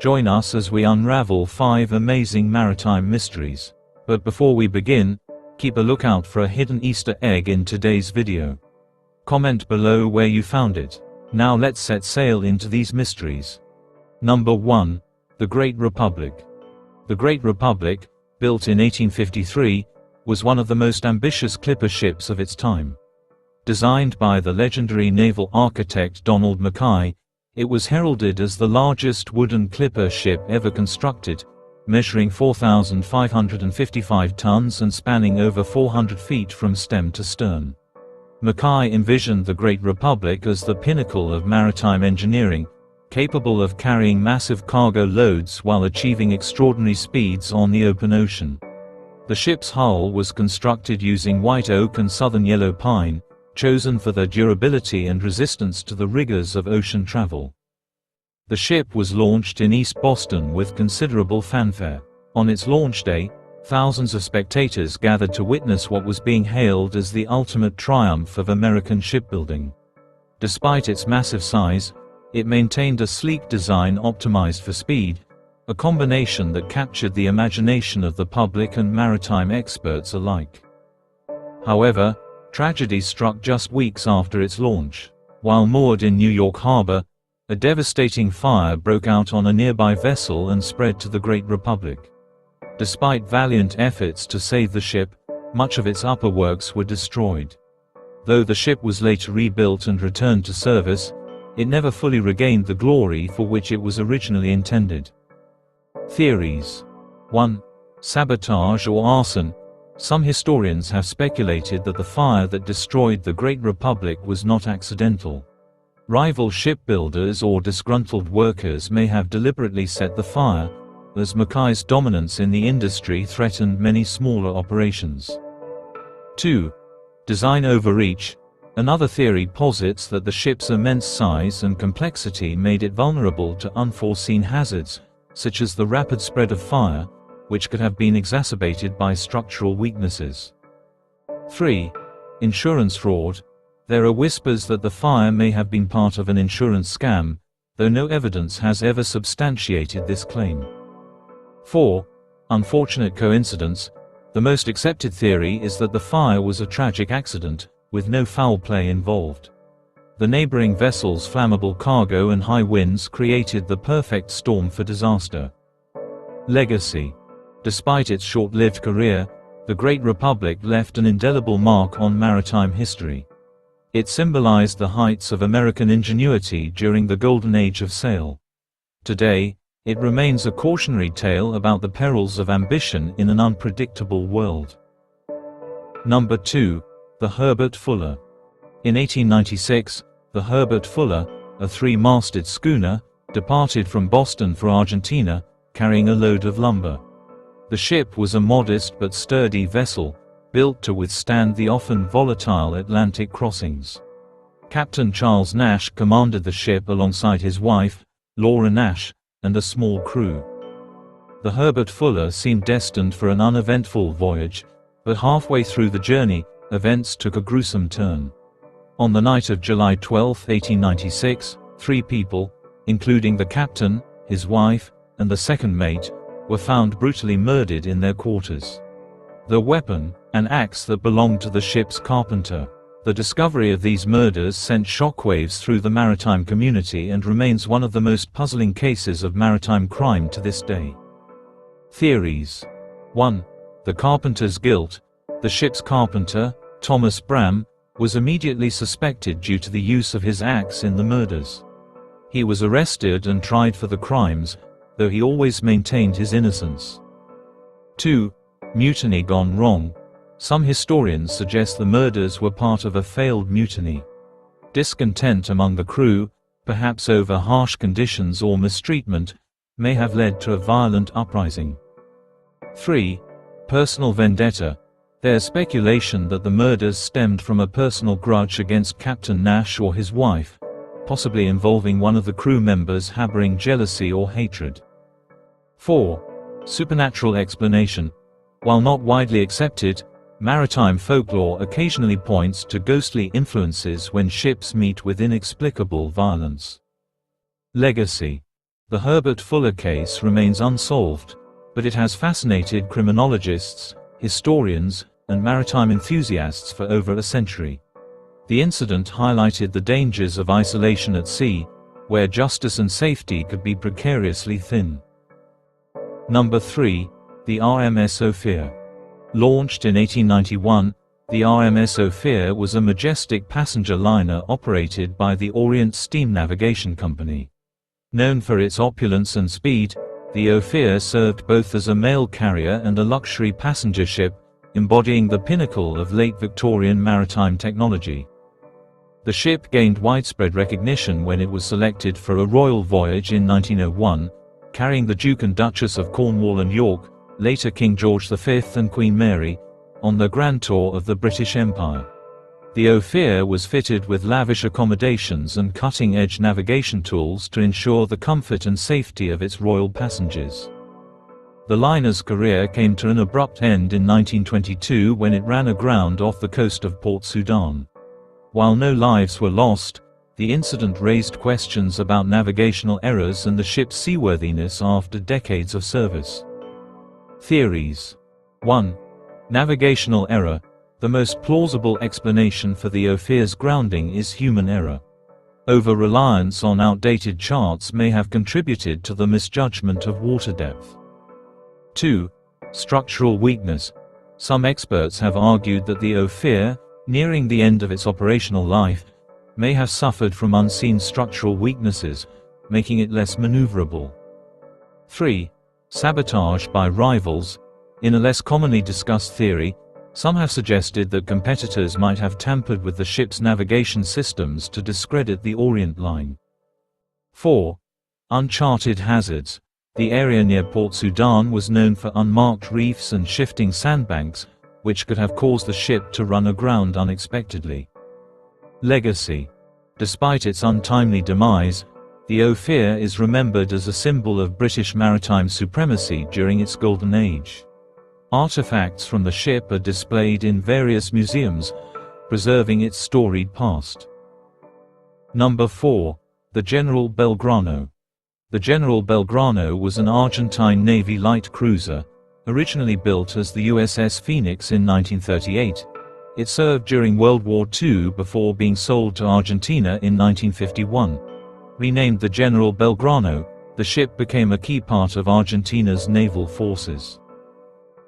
Join us as we unravel 5 amazing maritime mysteries. But before we begin, keep a lookout for a hidden Easter egg in today's video. Comment below where you found it. Now let's set sail into these mysteries. Number 1. The Great Republic. The Great Republic, built in 1853, was one of the most ambitious clipper ships of its time. Designed by the legendary naval architect Donald Mackay, it was heralded as the largest wooden clipper ship ever constructed, measuring 4,555 tons and spanning over 400 feet from stem to stern. Mackay envisioned the Great Republic as the pinnacle of maritime engineering, capable of carrying massive cargo loads while achieving extraordinary speeds on the open ocean. The ship's hull was constructed using white oak and southern yellow pine, chosen for their durability and resistance to the rigors of ocean travel. The ship was launched in East Boston with considerable fanfare. On its launch day, thousands of spectators gathered to witness what was being hailed as the ultimate triumph of American shipbuilding. Despite its massive size, it maintained a sleek design optimized for speed, a combination that captured the imagination of the public and maritime experts alike. However, tragedy struck just weeks after its launch. While moored in New York Harbor, a devastating fire broke out on a nearby vessel and spread to the Great Republic. Despite valiant efforts to save the ship, much of its upper works were destroyed. Though the ship was later rebuilt and returned to service, it never fully regained the glory for which it was originally intended. Theories. 1. Sabotage or arson. Some historians have speculated that the fire that destroyed the Great Republic was not accidental. Rival shipbuilders or disgruntled workers may have deliberately set the fire, as Mackay's dominance in the industry threatened many smaller operations. 2. Design overreach. Another theory posits that the ship's immense size and complexity made it vulnerable to unforeseen hazards, such as the rapid spread of fire, which could have been exacerbated by structural weaknesses. 3. Insurance fraud. There are whispers that the fire may have been part of an insurance scam, though no evidence has ever substantiated this claim. 4. Unfortunate coincidence. The most accepted theory is that the fire was a tragic accident, with no foul play involved. The neighboring vessel's flammable cargo and high winds created the perfect storm for disaster. Legacy. Despite its short-lived career, the Great Republic left an indelible mark on maritime history. It symbolized the heights of American ingenuity during the golden age of sail. Today, it remains a cautionary tale about the perils of ambition in an unpredictable world. Number 2. The Herbert Fuller. In 1896, the Herbert Fuller, a 3-masted schooner, departed from Boston for Argentina, carrying a load of lumber. The ship was a modest but sturdy vessel, built to withstand the often volatile Atlantic crossings. Captain Charles Nash commanded the ship alongside his wife, Laura Nash, and a small crew. The Herbert Fuller seemed destined for an uneventful voyage, but halfway through the journey, events took a gruesome turn. On the night of July 12, 1896, 3 people, including the captain, his wife, and the second mate, were found brutally murdered in their quarters. The weapon, an axe that belonged to the ship's carpenter. The discovery of these murders sent shockwaves through the maritime community and remains one of the most puzzling cases of maritime crime to this day. Theories. 1. The carpenter's guilt. The ship's carpenter, Thomas Bram, was immediately suspected due to the use of his axe in the murders. He was arrested and tried for the crimes, though he always maintained his innocence. 2. Mutiny gone wrong. Some historians suggest the murders were part of a failed mutiny. Discontent among the crew, perhaps over harsh conditions or mistreatment, may have led to a violent uprising. 3. Personal vendetta. There's speculation that the murders stemmed from a personal grudge against Captain Nash or his wife, possibly involving one of the crew members harboring jealousy or hatred. 4. Supernatural explanation. While not widely accepted, maritime folklore occasionally points to ghostly influences when ships meet with inexplicable violence. Legacy. The Herbert Fuller case remains unsolved, but it has fascinated criminologists, historians, and maritime enthusiasts for over a century. The incident highlighted the dangers of isolation at sea, where justice and safety could be precariously thin. Number 3. The RMS Ophir. Launched in 1891, the RMS Ophir was a majestic passenger liner operated by the Orient Steam Navigation Company. Known for its opulence and speed, the Ophir served both as a mail carrier and a luxury passenger ship, embodying the pinnacle of late Victorian maritime technology. The ship gained widespread recognition when it was selected for a royal voyage in 1901, carrying the Duke and Duchess of Cornwall and York, later King George V and Queen Mary, on the grand tour of the British Empire. The Ophir was fitted with lavish accommodations and cutting-edge navigation tools to ensure the comfort and safety of its royal passengers. The liner's career came to an abrupt end in 1922 when it ran aground off the coast of Port Sudan. While no lives were lost, the incident raised questions about navigational errors and the ship's seaworthiness after decades of service. Theories. 1. Navigational error. The most plausible explanation for the Ophir's grounding is human error. Over-reliance on outdated charts may have contributed to the misjudgment of water depth. 2. Structural weakness. Some experts have argued that the Ophir, nearing the end of its operational life, may have suffered from unseen structural weaknesses, making it less maneuverable. 3. Sabotage by rivals. In a less commonly discussed theory, some have suggested that competitors might have tampered with the ship's navigation systems to discredit the Orient Line. 4. Uncharted hazards. The area near Port Sudan was known for unmarked reefs and shifting sandbanks, which could have caused the ship to run aground unexpectedly. Legacy. Despite its untimely demise, the Ophir is remembered as a symbol of British maritime supremacy during its golden age. Artifacts from the ship are displayed in various museums, preserving its storied past. Number 4. The General Belgrano. The General Belgrano was an Argentine Navy light cruiser, originally built as the USS Phoenix in 1938. It served during World War II before being sold to Argentina in 1951. Renamed the General Belgrano, the ship became a key part of Argentina's naval forces.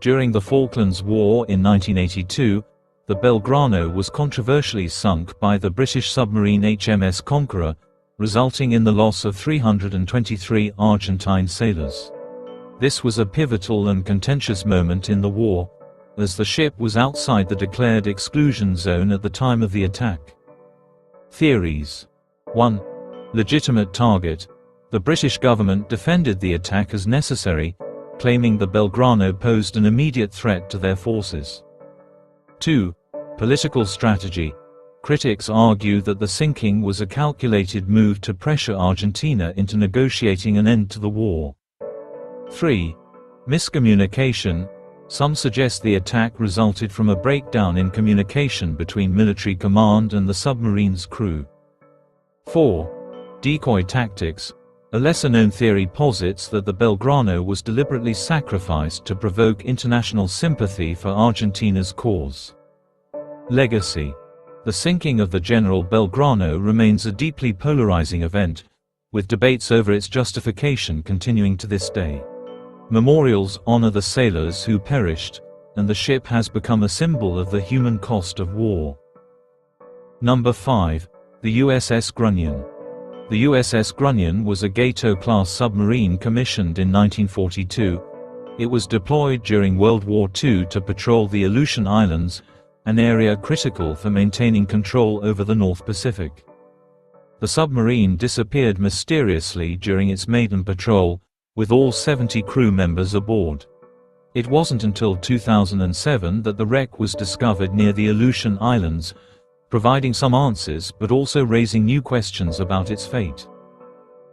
During the Falklands War in 1982, the Belgrano was controversially sunk by the British submarine HMS Conqueror, resulting in the loss of 323 Argentine sailors. This was a pivotal and contentious moment in the war, as the ship was outside the declared exclusion zone at the time of the attack. Theories. 1. Legitimate target. The British government defended the attack as necessary, claiming the Belgrano posed an immediate threat to their forces. 2. Political strategy. Critics argue that the sinking was a calculated move to pressure Argentina into negotiating an end to the war. 3. Miscommunication. Some suggest the attack resulted from a breakdown in communication between military command and the submarine's crew. 4. Decoy tactics. A lesser-known theory posits that the Belgrano was deliberately sacrificed to provoke international sympathy for Argentina's cause. Legacy. The sinking of the General Belgrano remains a deeply polarizing event, with debates over its justification continuing to this day. Memorials honor the sailors who perished, and the ship has become a symbol of the human cost of war. Number 5. The USS Grunion. The USS Grunion was a Gato-class submarine commissioned in 1942. It was deployed during World War II to patrol the Aleutian Islands, an area critical for maintaining control over the North Pacific. The submarine disappeared mysteriously during its maiden patrol, with all 70 crew members aboard. It wasn't until 2007 that the wreck was discovered near the Aleutian Islands, providing some answers but also raising new questions about its fate.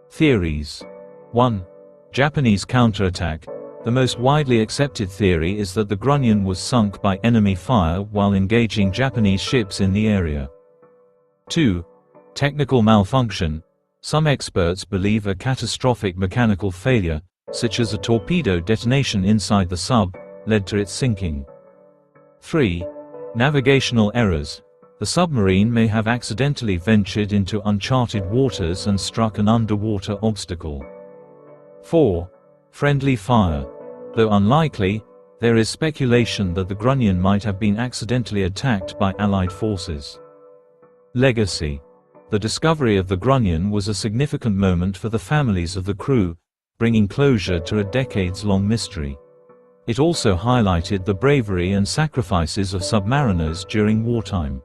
Theories. 1. Japanese counterattack. The most widely accepted theory is that the Grunion was sunk by enemy fire while engaging Japanese ships in the area. 2. Technical malfunction. Some experts believe a catastrophic mechanical failure, such as a torpedo detonation inside the sub, led to its sinking. 3. Navigational errors. The submarine may have accidentally ventured into uncharted waters and struck an underwater obstacle. 4. Friendly fire. Though unlikely, there is speculation that the Grunion might have been accidentally attacked by Allied forces. Legacy. The discovery of the Grunion was a significant moment for the families of the crew, bringing closure to a decades-long mystery. It also highlighted the bravery and sacrifices of submariners during wartime.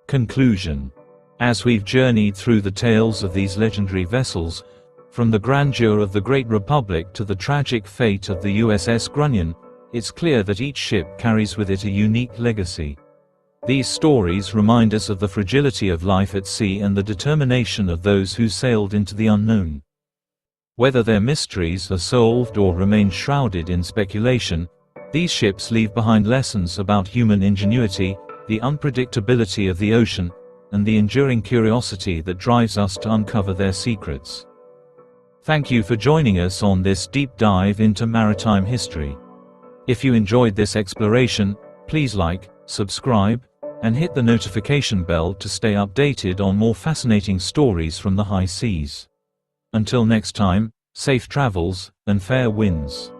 Conclusion. As we've journeyed through the tales of these legendary vessels, from the grandeur of the Great Republic to the tragic fate of the USS Grunion, it's clear that each ship carries with it a unique legacy. These stories remind us of the fragility of life at sea and the determination of those who sailed into the unknown. Whether their mysteries are solved or remain shrouded in speculation, these ships leave behind lessons about human ingenuity, the unpredictability of the ocean, and the enduring curiosity that drives us to uncover their secrets. Thank you for joining us on this deep dive into maritime history. If you enjoyed this exploration, please like, subscribe, and hit the notification bell to stay updated on more fascinating stories from the high seas. Until next time, safe travels, and fair winds.